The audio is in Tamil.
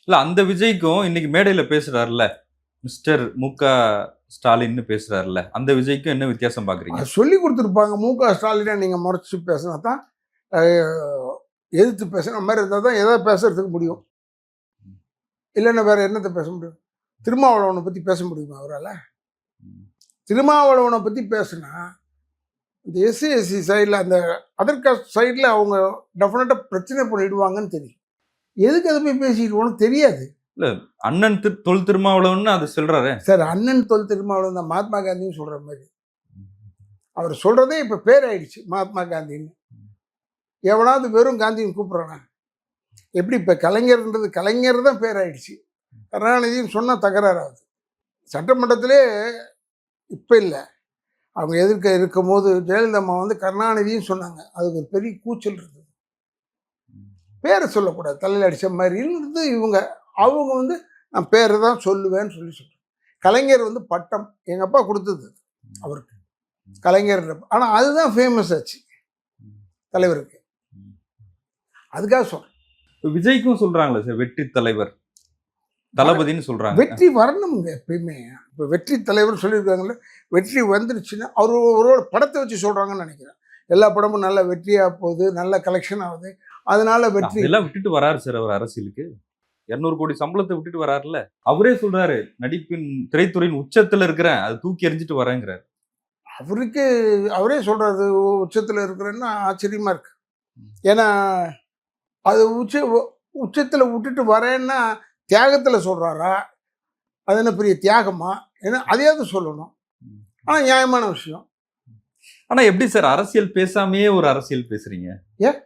இல்ல அந்த விஜய்க்கும் இன்னைக்கு மேடையில பேசுறாருல்ல, மிஸ்டர் மு.க. ஸ்டாலின்னு பேசுறாருல்ல, அந்த விஜய்க்கும் என்ன வித்தியாசம் பார்க்குறீங்க? சொல்லி கொடுத்துருப்பாங்க. மு.க. ஸ்டாலினை நீங்கள் முறைச்சி பேசினா தான், எதிர்த்து பேசுகிற மாதிரி இருந்தால் தான் எதாவது பேசுறதுக்கு முடியும். இல்லைன்னா வேற என்னத்தை பேச முடியும்? திருமாவளவனை பற்றி பேச முடியுமா அவரால்? திருமாவளவனை பற்றி பேசுனா இந்த எஸ்சி சைடில், அந்த அதர் காஸ்ட் சைடில் அவங்க டெஃபினட்டாக பிரச்சனை பண்ணிடுவாங்கன்னு தெரியும். எதுக்கு அதை போய் பேசிட்டு போகணும் தெரியாது. இல்ல அண்ணன் தொல் திருமாவளவன் அது சொல்றாரு சார். அண்ணன் தொல் திருமாவளவன் தான் மகாத்மா காந்தியும் சொல்ற மாதிரி. அவர் சொல்றதே இப்ப பேர் ஆயிடுச்சு மகாத்மா காந்தின்னு. எவனாவது வெறும் காந்தின்னு கூப்பிடுறானா? எப்படி இப்ப கலைஞர்ன்றது கலைஞர் தான் பேர் ஆயிடுச்சு. கருணாநிதியும் சொன்னா தகராறாகுது. சட்டமன்றத்திலே இப்ப இல்லை, அவங்க எதிர்க்க இருக்கும் போது ஜெயலலிதா அம்மா வந்து கருணாநிதியும் சொன்னாங்க. அதுக்கு ஒரு பெரிய கூச்சல் இருந்தது. பேரை சொல்லக்கூடாது, தலையில் அடித்த மாதிரி இருந்தது. அவங்க வந்து நான் பேரை தான் சொல்லுவேன்னு சொல்கிறேன். கலைஞர் வந்து பட்டம் எங்கள் அப்பா கொடுத்தது அவருக்கு, கலைஞர். ஆனால் அதுதான் ஃபேமஸ் ஆச்சு தலைவருக்கு. அதுக்காக சொல்கிறேன். விஜய்க்கும் சொல்கிறாங்களே சார் வெற்றி தலைவர் தளபதினு சொல்கிறாங்க. வெற்றி வரணுங்க எப்பயுமே. இப்போ வெற்றி தலைவர் சொல்லியிருக்காங்களே, வெற்றி வந்துருச்சுன்னா அவரோட படத்தை வச்சு சொல்கிறாங்கன்னு நினைக்கிறேன். எல்லா படமும் நல்ல வெற்றியாக போகுது, நல்ல கலெக்ஷன் ஆகுது, அதனால வெற்றி. எல்லாம் விட்டுட்டு வராரு சார் அவர் அரசியலுக்கு. 200 கோடி சம்பளத்தை விட்டுட்டு வராருல்ல. அவரே சொல்றாரு, நடிப்பின் திரைத்துறையின் உச்சத்துல இருக்கிறேன், அது தூக்கி எறிஞ்சிட்டு வரேங்கிறார். அவருக்கு அவரே சொல்றாரு உச்சத்துல இருக்கிறேன்னா ஆச்சரியமா இருக்கு. ஏன்னா அது உச்சத்துல விட்டுட்டு வரேன்னா தியாகத்துல சொல்றாரா? அது என்ன பெரிய தியாகமா? ஏன்னா அதையாவது சொல்லணும். ஆனா நியாயமான விஷயம். ஆனா எப்படி சார் அரசியல் பேசாமையே ஒரு அரசியல் பேசுறீங்க? ஏன்